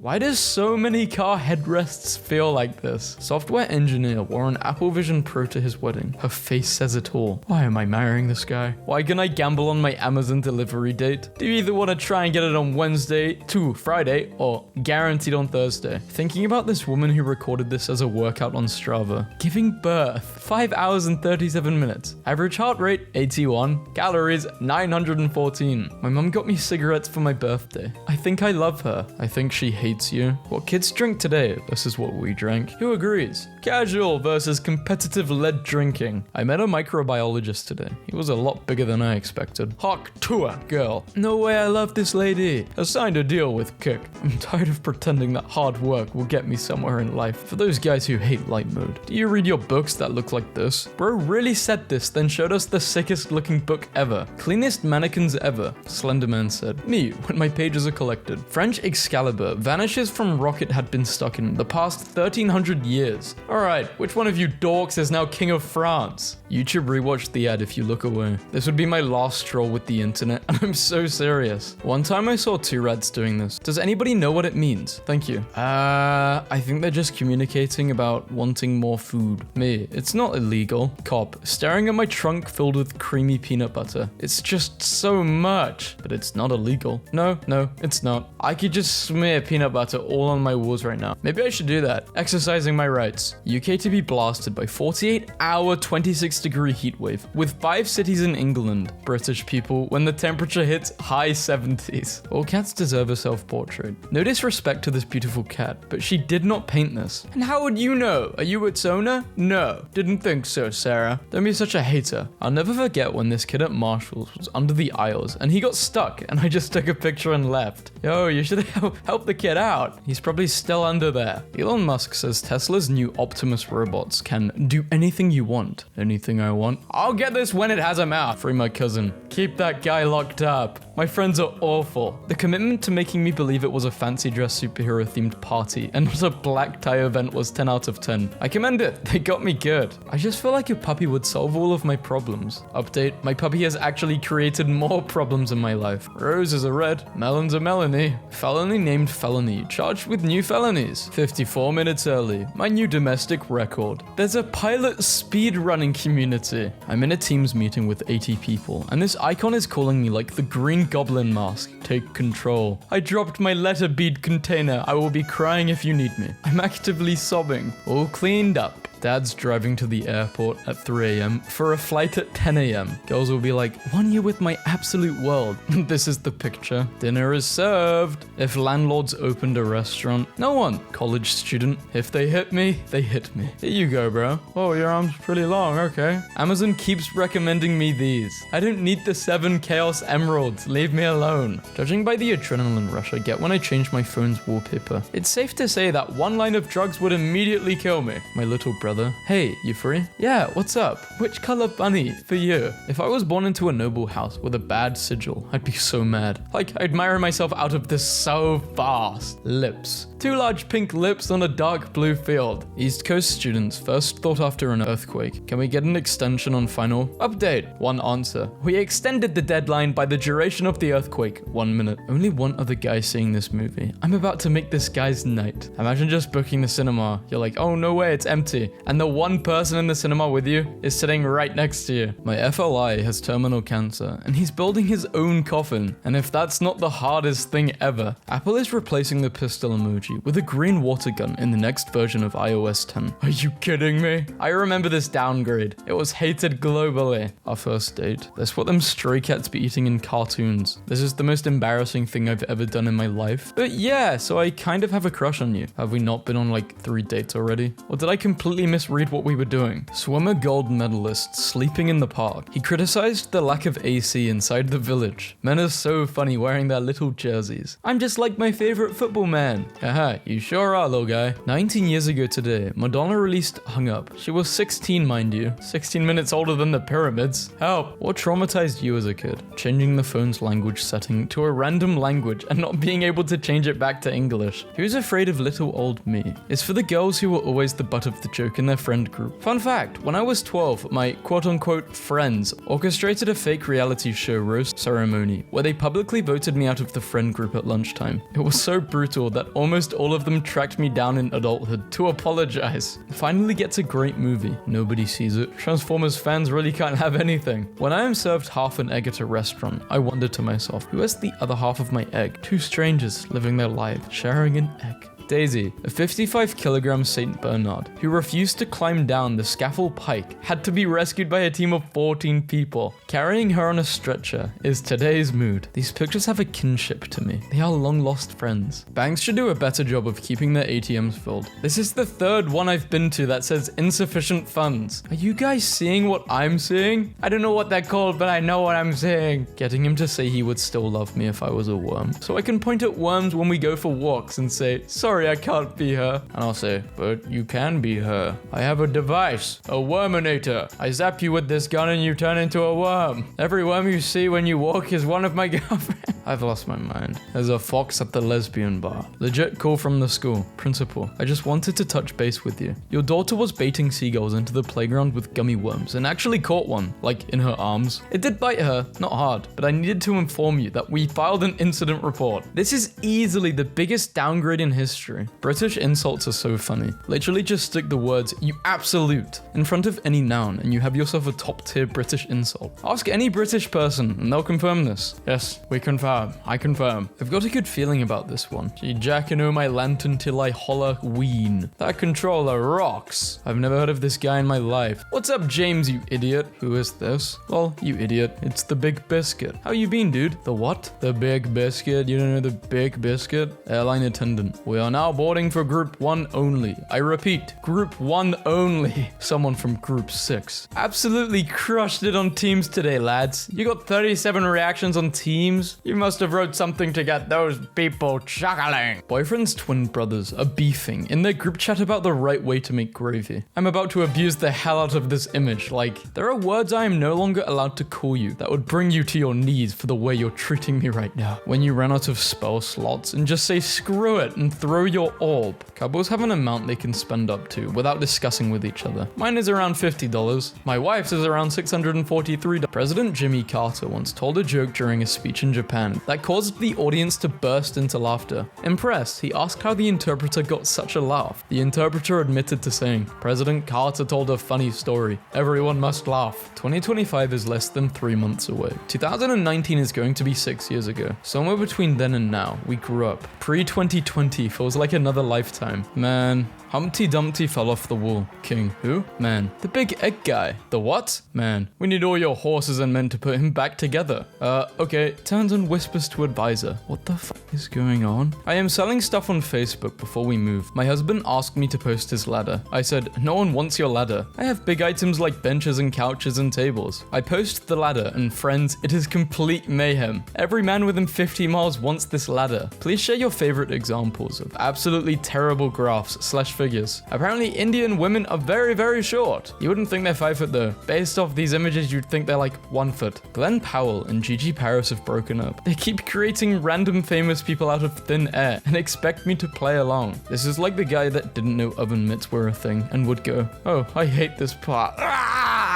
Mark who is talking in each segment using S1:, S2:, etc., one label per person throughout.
S1: Why does so many car headrests feel like this? Software engineer wore an Apple Vision Pro to his wedding. Her face says it all. Why am I marrying this guy? Why can I gamble on my Amazon delivery date? Do you either want to try and get it on Wednesday to Friday or guaranteed on Thursday? Thinking about this woman who recorded this as a workout on Strava. Giving birth, 5 hours and 37 minutes. Average heart rate, 81. Calories, 914. My mum got me cigarettes for my birthday. I think I love her. I think she hates you. What kids drink today versus what we drank. Who agrees? Casual versus competitive lead drinking. I met a microbiologist today. He was a lot bigger than I expected. Hawk tour girl. No way I love this lady. I signed a deal with Kick. I'm tired of pretending that hard work will get me somewhere in life. For those guys who hate light mode. Do you read your books that look like this? Bro really said this, then showed us the sickest looking book ever. Cleanest mannequins ever. Slenderman said. Me, when my pages are collected. French Excalibur vanishes from rocket had been stuck in the past 1300 years. Alright, which one of you dorks is now king of France? YouTube rewatched the ad if you look away. This would be my last stroll with the internet, and I'm so serious. One time I saw two rats doing this. Does anybody know what it means? Thank you. I think they're just communicating about wanting more food. Me, it's not illegal. Cop, staring at my trunk filled with creamy peanut butter. It's just so much, but it's not illegal. No, it's not. I could just smear peanut butter all on my walls right now. Maybe I should do that. Exercising my rights. UK to be blasted by 48-hour 26-degree heat wave with 5 cities in England. British people, when the temperature hits high 70s. All cats deserve a self-portrait. No disrespect to this beautiful cat, but she did not paint this. And how would you know? Are you its owner? No. Didn't think so, Sarah. Don't be such a hater. I'll never forget when this kid at Marshall's was under the aisles and he got stuck and I just took a picture and left. Yo, you should help the kid out. He's probably still under there. Elon Musk says Tesla's new Optimus robots can do anything you want. Anything I want? I'll get this when it has a mouth. Free my cousin. Keep that guy locked up. My friends are awful. The commitment to making me believe it was a fancy dress superhero themed party and not a black tie event was 10 out of 10. I commend it. They got me good. I just feel like a puppy would solve all of my problems. Update, my puppy has actually created more problems in my life. Roses are red, melons are melony. Felony named Felony, charged with new felonies. 54 minutes early, my new domestic record. There's a pilot speed running community. I'm in a Teams meeting with 80 people, and this icon is calling me like the Green Goblin mask. Take control. I dropped my letter bead container. I will be crying if you need me. I'm actively sobbing. All cleaned up. Dad's driving to the airport at 3 a.m. for a flight at 10 a.m. Girls will be like, 1 year with my absolute world. This is the picture. Dinner is served. If landlords opened a restaurant, no one. College student. If they hit me, they hit me. Here you go, bro. Oh, your arm's pretty long. Okay. Amazon keeps recommending me these. I don't need the 7 Chaos Emeralds. Leave me alone. Judging by the adrenaline rush I get when I change my phone's wallpaper, it's safe to say that one line of drugs would immediately kill me. My little brother. Hey, you free? Yeah, what's up? Which color bunny for you? If I was born into a noble house with a bad sigil, I'd be so mad. Like, I'd marry myself out of this so fast. Lips. 2 large pink lips on a dark blue field. East Coast students first thought after an earthquake. Can we get an extension on final? Update. 1 answer. We extended the deadline by the duration of the earthquake. 1 minute. Only one other guy seeing this movie. I'm about to make this guy's night. Imagine just booking the cinema. You're like, oh no way, it's empty. And the one person in the cinema with you is sitting right next to you. My FLI has terminal cancer, and he's building his own coffin. And if that's not the hardest thing ever, Apple is replacing the pistol emoji with a green water gun in the next version of iOS 10. Are you kidding me? I remember this downgrade. It was hated globally. Our first date. That's what them stray cats be eating in cartoons. This is the most embarrassing thing I've ever done in my life. But yeah, so I kind of have a crush on you. Have we not been on like 3 dates already? Or did I completely misread what we were doing? Swimmer gold medalist sleeping in the park. He criticized the lack of AC inside the village. Men are so funny wearing their little jerseys. I'm just like my favorite football man. Haha, you sure are, little guy. 19 years ago today, Madonna released Hung Up. She was 16, mind you. 16 minutes older than the pyramids. Help. What traumatized you as a kid? Changing the phone's language setting to a random language and not being able to change it back to English. Who's afraid of little old me? It's for the girls who were always the butt of the joke in in their friend group. Fun fact, when I was 12, my quote-unquote friends orchestrated a fake reality show roast ceremony where they publicly voted me out of the friend group at lunchtime. It was so brutal that almost all of them tracked me down in adulthood to apologize. Finally gets a great movie. Nobody sees it. Transformers fans really can't have anything. When I am served half an egg at a restaurant, I wonder to myself, who has the other half of my egg? Two strangers living their lives, sharing an egg. Daisy, a 55-kilogram Saint Bernard, who refused to climb down the scaffold pike, had to be rescued by a team of 14 people. Carrying her on a stretcher is today's mood. These pictures have a kinship to me. They are long-lost friends. Banks should do a better job of keeping their ATMs filled. This is the third one I've been to that says insufficient funds. Are you guys seeing what I'm seeing? I don't know what they're called, but I know what I'm seeing. Getting him to say he would still love me if I was a worm. So I can point at worms when we go for walks and say, sorry, I can't be her. And I'll say, but you can be her. I have a device, a worminator. I zap you with this gun and you turn into a worm. Every worm you see when you walk is one of my girlfriends. I've lost my mind. There's a fox at the lesbian bar. Legit call from the school. Principal, I just wanted to touch base with you. Your daughter was baiting seagulls into the playground with gummy worms and actually caught one, like in her arms. It did bite her, not hard, but I needed to inform you that we filed an incident report. This is easily the biggest downgrade in history. British insults are so funny. Literally just stick the words, you absolute, in front of any noun and you have yourself a top tier British insult. Ask any British person and they'll confirm this. Yes, we confirm. I confirm. I've got a good feeling about this one. She jacking o' my lantern till I holler ween. That controller rocks. I've never heard of this guy in my life. What's up, James, you idiot? Who is this? Well, you idiot. It's the Big Biscuit. How you been, dude? The what? The Big Biscuit. You don't know the Big Biscuit? Airline attendant. We are now boarding for Group 1 only. I repeat, Group 1 only. Someone from Group 6. Absolutely crushed it on Teams today, lads. You got 37 reactions on Teams? You must have wrote something to get those people chuckling. Boyfriend's twin brothers are beefing in their group chat about the right way to make gravy. I'm about to abuse the hell out of this image. Like, there are words I am no longer allowed to call you that would bring you to your knees for the way you're treating me right now. When you run out of spell slots and just say screw it and throw your orb. Couples have an amount they can spend up to without discussing with each other. Mine is around $50. My wife's is around $643. President Jimmy Carter once told a joke during a speech in Japan that caused the audience to burst into laughter. Impressed, he asked how the interpreter got such a laugh. The interpreter admitted to saying, President Carter told a funny story. Everyone must laugh. 2025 is less than 3 months away. 2019 is going to be 6 years ago. Somewhere between then and now, we grew up. Pre-2020 feels like another lifetime. Man, Humpty Dumpty fell off the wall. King, who? Man, the big egg guy. The what? Man, we need all your horses and men to put him back together. Okay. Turns and whispers to advisor. What the fuck is going on? I am selling stuff on Facebook before we move. My husband asked me to post his ladder. I said, no one wants your ladder. I have big items like benches and couches and tables. I post the ladder and friends, it is complete mayhem. Every man within 50 miles wants this ladder. Please share your favorite examples of absolutely terrible graphs/figures. Apparently Indian women are very, very short. You wouldn't think they're 5 foot though. Based off these images, you'd think they're like 1 foot. Glenn Powell and Gigi Paris have broken up. They keep creating random famous people out of thin air and expect me to play along. This is like the guy that didn't know oven mitts were a thing and would go, oh, I hate this part.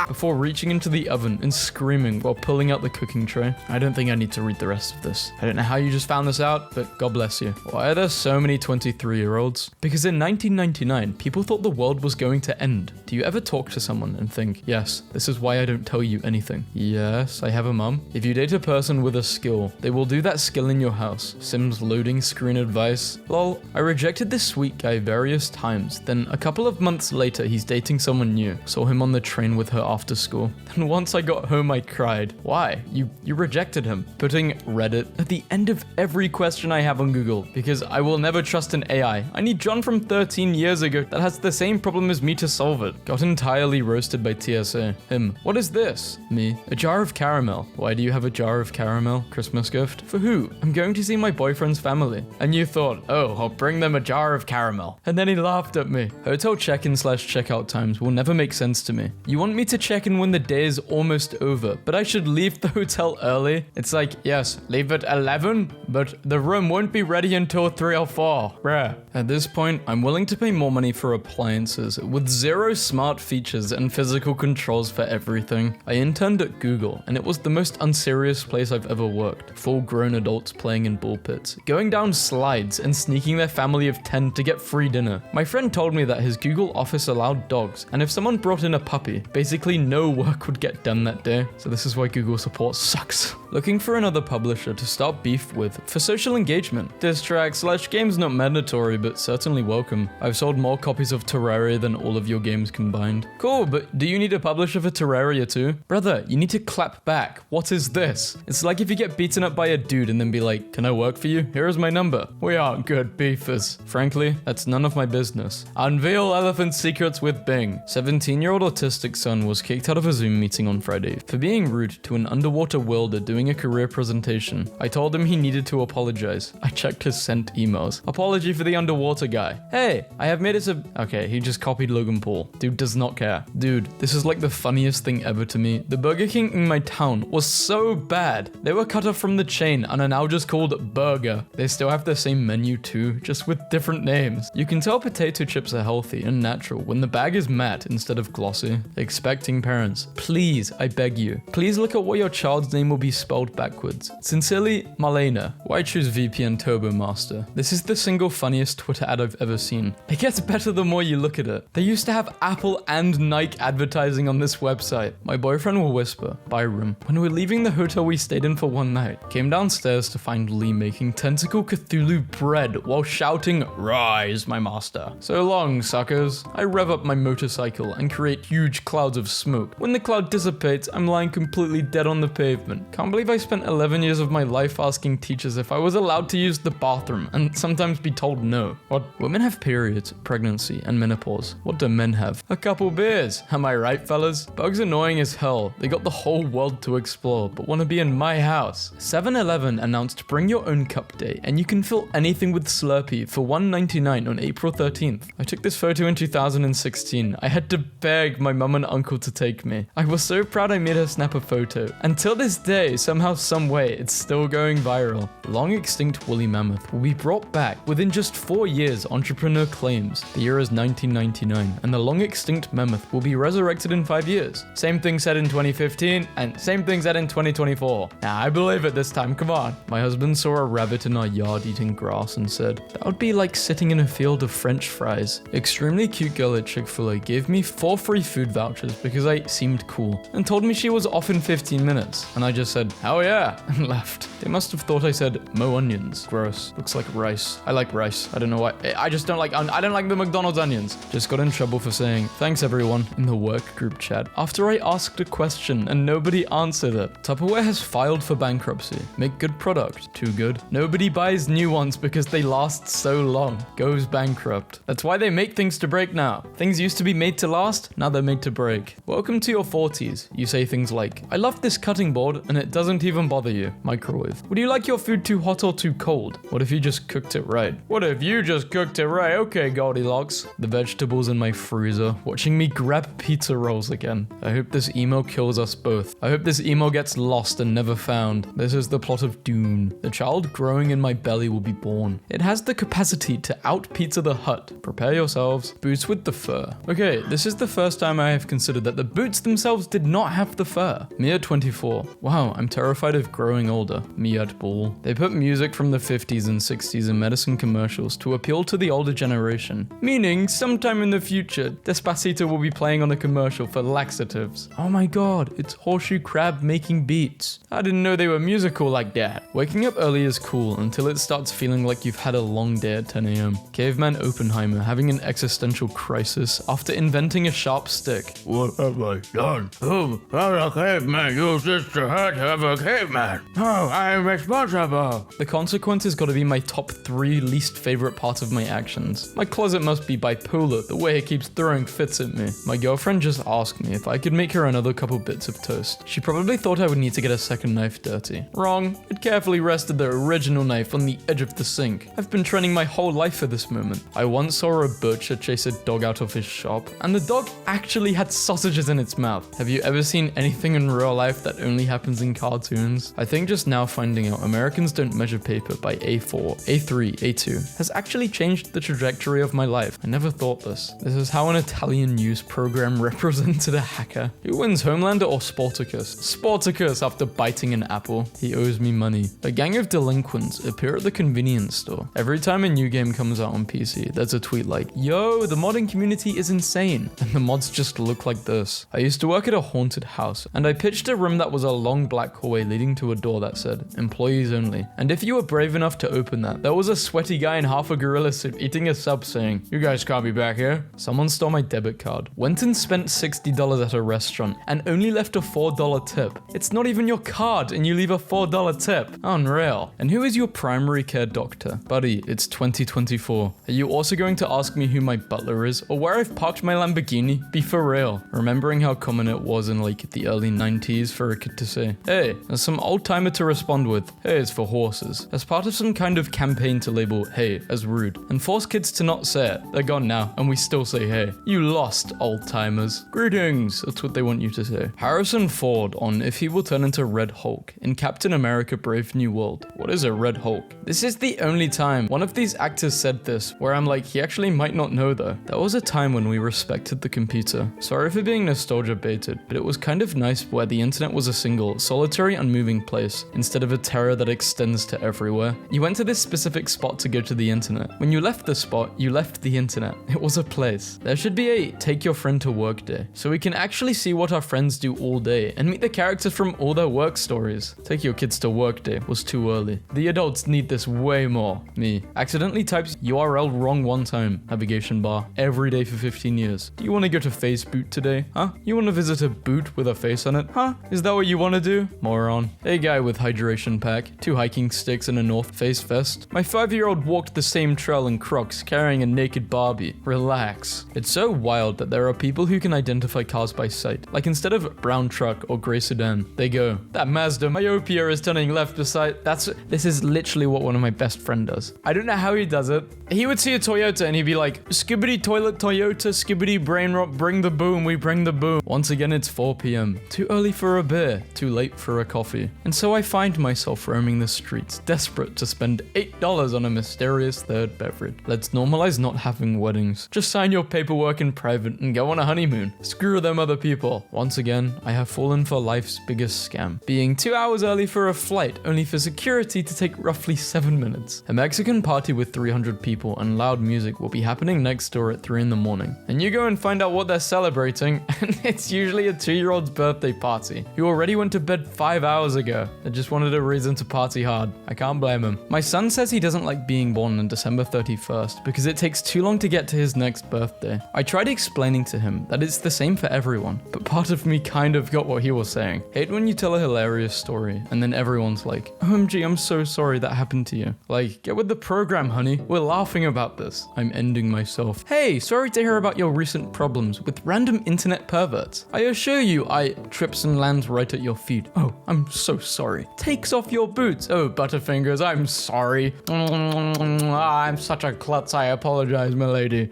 S1: Before reaching into the oven and screaming while pulling out the cooking tray. I don't think I need to read the rest of this. I don't know how you just found this out, but God bless you. Why are there so many 23-year-olds? Because in 1999, people thought the world was going to end. Do you ever talk to someone and think, yes, this is why I don't tell you anything? Yes, I have a mum. If you date a person with a skill, they will do that skill in your house. Sims loading screen advice. Lol, I rejected this sweet guy various times. Then a couple of months later, he's dating someone new. Saw him on the train with her after school. Then once I got home, I cried. Why? You rejected him. Putting Reddit at the end of every question I have on Google because I will never trust an AI. I need John from 13 years ago that has the same problem as me to solve it. Got entirely roasted by TSA. Him. What is this? Me. A jar of caramel. Why do you have a jar of caramel? Christmas gift? For who? I'm going to see my boyfriend's family. And you thought, oh, I'll bring them a jar of caramel. And then he laughed at me. Hotel check-in/checkout times will never make sense to me. You want me to check in when the day is almost over, but I should leave the hotel early. It's like, yes, leave at 11, but the room won't be ready until 3 or 4. Bruh. At this point, I'm willing to pay more money for appliances with 0 smart features and physical controls for everything. I interned at Google, and it was the most unserious place I've ever worked. Full-grown adults playing in ball pits, going down slides, and sneaking their family of 10 to get free dinner. My friend told me that his Google office allowed dogs, and if someone brought in a puppy, basically no work would get done that day. So this is why Google support sucks. Looking for another publisher to start beef with for social engagement. Diss track / games not mandatory, but certainly welcome. I've sold more copies of Terraria than all of your games combined. Cool, but do you need a publisher for Terraria too? Brother, you need to clap back. What is this? It's like if you get beaten up by a dude and then be like, can I work for you? Here is my number. We aren't good beefers. Frankly, that's none of my business. Unveil elephant secrets with Bing. 17-year-old autistic son was kicked out of a Zoom meeting on Friday for being rude to an underwater welder doing a career presentation. I told him he needed to apologize. I checked his sent emails. Apology for the underwater guy. Hey, I have made it a... Okay, he just copied Logan Paul. Dude does not care. Dude, this is like the funniest thing ever to me. The Burger King in my town was so bad. They were cut off from the chain and are now just called Burger. They still have the same menu too, just with different names. You can tell potato chips are healthy and natural when the bag is matte instead of glossy. Expecting parents, please, I beg you, please look at what your child's name will be spelled backwards. Sincerely, Marlena. Why choose VPN Turbo Master? This is the single funniest Twitter ad I've ever seen. It gets better the more you look at it. They used to have Apple and Nike advertising on this website. My boyfriend will whisper, Byram, when we're leaving the hotel we stayed in for one night, came downstairs to find Lee making tentacle Cthulhu bread while shouting, rise, my master. So long, suckers. I rev up my motorcycle and create huge clouds of smoke. When the cloud dissipates, I'm lying completely dead on the pavement. Can't believe I spent 11 years of my life asking teachers if I was allowed to use the bathroom and sometimes be told no. What? Women have periods, pregnancy, and menopause. What do men have? A couple beers. Am I right, fellas? Bugs annoying as hell. They got the whole world to explore, but want to be in my house. 7-Eleven announced bring your own cup day, and you can fill anything with Slurpee for $1.99 on April 13th. I took this photo in 2016. I had to beg my mum and uncle to take me. I was so proud I made her snap a photo. Until this day, somehow, some way, it's still going viral. Long extinct woolly mammoth will be brought back within just 4 years, entrepreneur claims. The year is 1999, and the long extinct mammoth will be resurrected in 5 years. Same thing said in 2015, and same thing said in 2024. Nah, I believe it this time, come on. My husband saw a rabbit in our yard eating grass and said, that would be like sitting in a field of French fries. Extremely cute girl at Chick-fil-A gave me 4 free food vouchers because I seemed cool, and told me she was off in 15 minutes. And I just said, hell yeah, and left. They must have thought I said, mo onions. Gross. Looks like rice. I like rice. I don't know why. I just don't like, I don't like the McDonald's onions. Just got in trouble for saying, thanks everyone, in the work group chat. After I asked a question and nobody answered it. Tupperware has filed for bankruptcy. Make good product. Too good. Nobody buys new ones because they last so long. Goes bankrupt. That's why they make things to break now. Things used to be made to last, now they're made to break. Welcome to your 40s. You say things like, I love this cutting board and it doesn't even bother you. Microwave. Would you like your food too hot or too cold? What if you just cooked it right? What if you just cooked it right? Okay, Goldilocks. The vegetables in my freezer, watching me grab pizza rolls again. I hope this email kills us both. I hope this email gets lost and never found. This is the plot of Dune. The child growing in my belly will be born. It has the capacity to out-pizza the hut. Prepare yourselves. Boots with the fur. Okay, this is the first time I have considered that the boots themselves did not have the fur. Me at 24. Wow, I'm terrified of growing older. Me at ball. They put music from the 50s and 60s in medicine commercials to appeal to the older generation. Meaning, sometime in the future, Despacito will be playing on a commercial for laxatives. Oh my god, it's Horseshoe Crab making beats. I didn't know they were musical like that. Waking up early is cool until it starts feeling like you've had a long day at 10 a.m. Caveman Oppenheimer having an existential crisis after inventing a sharp stick.
S2: What have I done? Oh, caveman used this to hurt her of a caveman. Oh, I'm responsible.
S1: The consequences gotta be my top 3 least favorite part of my actions. My closet must be bipolar, the way it keeps throwing fits at me. My girlfriend just asked me if I could make her another couple bits of toast. She probably thought I would need to get a second knife dirty. Wrong. It carefully rested the original knife on the edge of the sink. I've been training my whole life for this moment. I once saw a butcher chase a dog out of his shop, and the dog actually had sausages in its mouth. Have you ever seen anything in real life that only happens in cartoons? I think just now finding out Americans don't measure paper by A4, A3, A2 has actually changed the trajectory of my life. I never thought this. This is how an Italian news program represented a hacker. Who wins, Homelander or Sportacus? Sportacus after biting an apple. He owes me money. A gang of delinquents appear at the convenience store. Every time a new game comes out on PC, there's a tweet like, "Yo, the modding community is insane." And the mods just look like this. I used to work at a haunted house, and I pitched a room that was a long black hallway leading to a door that said, "Employees only." And if you were brave enough to open that, there was a sweaty guy in half a gorilla suit eating a sub saying, "You guys can't be back here." Someone stole my debit card. Went and spent $60 at a restaurant, and only left a $4 tip. It's not even your card, and you leave a $4 tip. Unreal. And who is your primary care doctor? Buddy, it's 2024. Are you also going to ask me who my butler is, or where I've parked my Lamborghini? Be for real. Remembering how common it was in like the early 90s for a kid to say, "Hey," and some old timer to respond with, "Hey, it's for horses," as part of some kind of campaign to label "hey" as rude, and force kids to not say it. They're gone now, and we still say "hey." You lost, old timers. Greetings, that's what they want you to say. Harrison Ford on if he will turn into Red Hulk in Captain America Brave New World. What is a Red Hulk? This is the only time one of these actors said this, where I'm like, he actually might not know though. That was a time when we respected the computer. Sorry for being nostalgia baited, but it was kind of nice where the internet was a single, solitary, unmoving place, instead of a terror that extends to everywhere. You went to this specific spot to go to the internet. When you left the spot, you left the internet. It was a place. There should be a take your friend to work day, so we can actually see what our friends do all day and meet the characters from all their work stories. Take your kids to work day was too early. The adults need this way more. Me. Accidentally types URL wrong one time. Navigation bar. Every day for 15 years. Do you want to go to Face Boot today? Huh? You want to visit a boot with a face on it? Huh? Is that what you want to do? Moron. A guy with hydration pack, 2 hiking sticks and a North Face vest. My 5-year-old walked the same trail in Crocs carrying a naked Barbie. Relax. It's so wild that there are people who can identify cars by sight. Like instead of brown truck or gray sedan, they go, "That Mazda myopia is turning left beside." This is literally what one of my best friend does. I don't know how he does it. He would see a Toyota and he'd be like, "Skibbity toilet Toyota, skibbity brain rot, bring the boom, we bring the boom." Once again, it's 4 p.m. Too early for a beer, too late for a coffee. And so I find myself roaming the streets, desperate to spend $8 on a mysterious third beverage. Let's normalize not having weddings. Just sign your paperwork in private and go on a honeymoon. Screw them other people. Once again, I have fallen for life's biggest scam. Being 2 hours early for a flight, only for security to take roughly 7 minutes. A Mexican party with 300 people and loud music will be happening next door at 3 in the morning. And you go and find out what they're celebrating, and it's usually a 2-year-old's birthday party, who already went to bed 5 hours ago. They just wanted a reason to party hard. I can't blame him. My son says he doesn't like being born on December 31st because it takes too long to get to his next birthday. I tried explaining to him that it's the same for everyone, but part of me kind of got what he was saying. Hate when you tell a hilarious story and then everyone's like, "OMG, I'm so sorry that happened to you." Like, get with the program, honey. We're laughing about this. I'm ending myself. Hey, sorry to hear about your recent problems with random internet perverts. I assure you, I trips and lands right at your feet. Oh, I'm so sorry. Takes off your boots. Oh, Butterfingers, I'm sorry. I'm such a klutz. I apologize, my lady.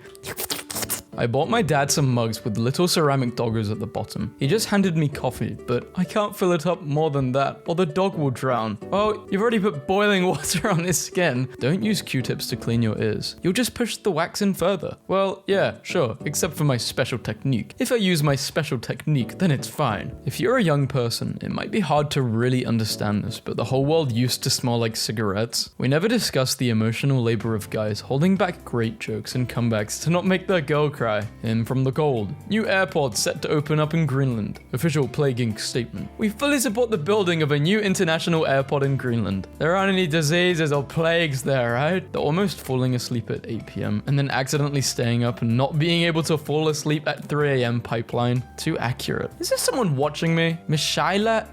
S1: I bought my dad some mugs with little ceramic doggers at the bottom. He just handed me coffee, but I can't fill it up more than that, or the dog will drown. Oh, you've already put boiling water on his skin. Don't use Q-tips to clean your ears. You'll just push the wax in further. Well, yeah, sure, except for my special technique. If I use my special technique, then it's fine. If you're a young person, it might be hard to really understand this, but the whole world used to smell like cigarettes. We never discussed the emotional labor of guys holding back great jokes and comebacks to not make their girl cry cry. In from the cold. New airport set to open up in Greenland. Official Plague Inc. statement. We fully support the building of a new international airport in Greenland. There aren't any diseases or plagues there, right? They're almost falling asleep at 8 p.m. and then accidentally staying up and not being able to fall asleep at 3 a.m. pipeline. Too accurate. Is there someone watching me? Michaela?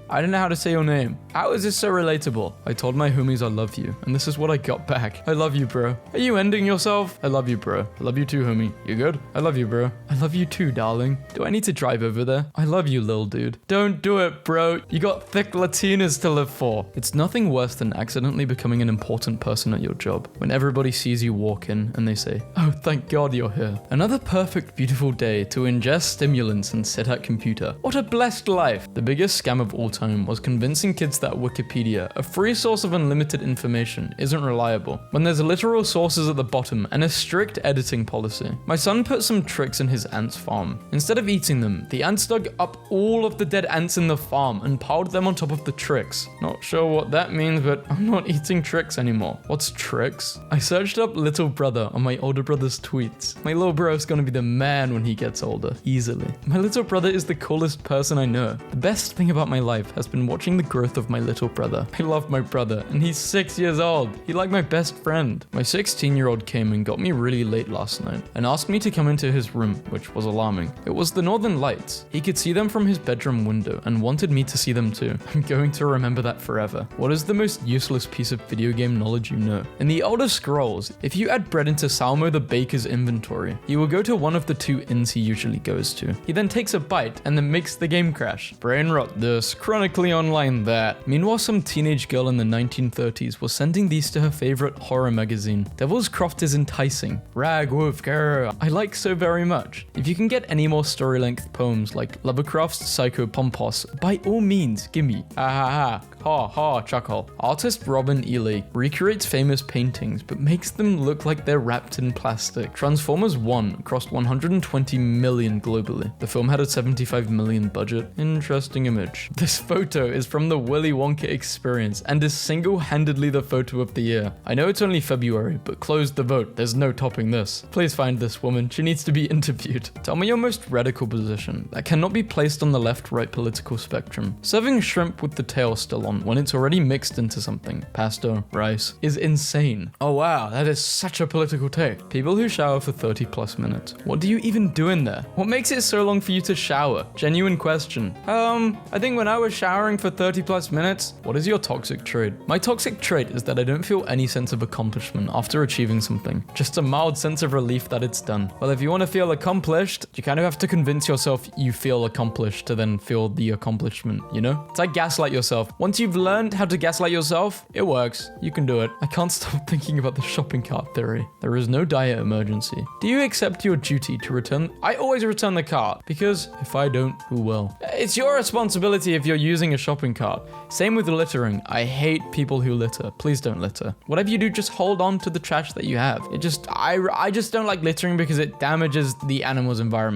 S1: I don't know how to say your name. How is this so relatable? I told my homies I love you, and this is what I got back. I love you, bro. Are you ending yourself? I love you, bro. I love you too, homie. You good? I love you, bro. I love you too, darling. Do I need to drive over there? I love you, lil dude. Don't do it, bro. You got thick Latinas to live for. It's nothing worse than accidentally becoming an important person at your job. When everybody sees you walk in and they say, oh, thank God you're here. Another perfect, beautiful day to ingest stimulants and sit at computer. What a blessed life. The biggest scam of all time was convincing kids that Wikipedia, a free source of unlimited information, isn't reliable, when there's literal sources at the bottom and a strict editing policy. My son put some tricks in his ant's farm. Instead of eating them, the ants dug up all of the dead ants in the farm and piled them on top of the tricks. Not sure what that means, but I'm not eating tricks anymore. What's tricks? I searched up little brother on my older brother's tweets. My little bro's gonna be the man when he gets older, easily. My little brother is the coolest person I know. The best thing about my life has been watching the growth of my little brother. I love my brother, and he's 6 years old. He's like my best friend. My 16-year-old came and got me really late last night and asked me to come into his room, which was alarming. It was the northern lights. He could see them from his bedroom window and wanted me to see them too. I'm going to remember that forever. What is the most useless piece of video game knowledge you know? In the Elder Scrolls, if you add bread into Salmo the baker's inventory, he will go to one of the 2 inns he usually goes to. He then takes a bite and then makes the game crash. Brain rot this, chronically online that. Meanwhile, some teenage girl in the 1930s was sending these to her favorite horror magazine. Devil's Croft is enticing. Rag Wolf Girl. I like so very much. If you can get any more story-length poems like Lovecraft's Psycho Pompos, by all means, gimme. Ha ha ha. Ha ha, chuckle. Artist Robin Ely recreates famous paintings but makes them look like they're wrapped in plastic. Transformers 1 crossed 120 million globally. The film had a 75 million budget. Interesting image. This photo is from the Willy Wonka experience and is single-handedly the photo of the year. I know it's only February, but close the vote. There's no topping this. Please find this woman. She needs to be interviewed. Tell me your most radical position that cannot be placed on the left-right political spectrum. Serving shrimp with the tail still on when it's already mixed into something, pasta, rice, is insane. Oh wow, that is such a political take. People who shower for 30 plus minutes. What do you even do in there? What makes it so long for you to shower? Genuine question. I think when I was showering for 30 plus minutes, what is your toxic trait? My toxic trait is that I don't feel any sense of accomplishment after achieving something. Just a mild sense of relief that it's done. Well, if you want to feel accomplished, you kind of have to convince yourself you feel accomplished to then feel the accomplishment, you know? It's like gaslight yourself. Once you've learned how to gaslight yourself, it works. You can do it. I can't stop thinking about the shopping cart theory. There is no dire emergency. Do you accept your duty to return? I always return the cart because if I don't, who will? It's your responsibility if you're using a shopping cart. Same with littering. I hate people who litter. Please don't litter. Whatever you do, just hold on to the trash that you have. I just don't like littering because it damages the animal's environment.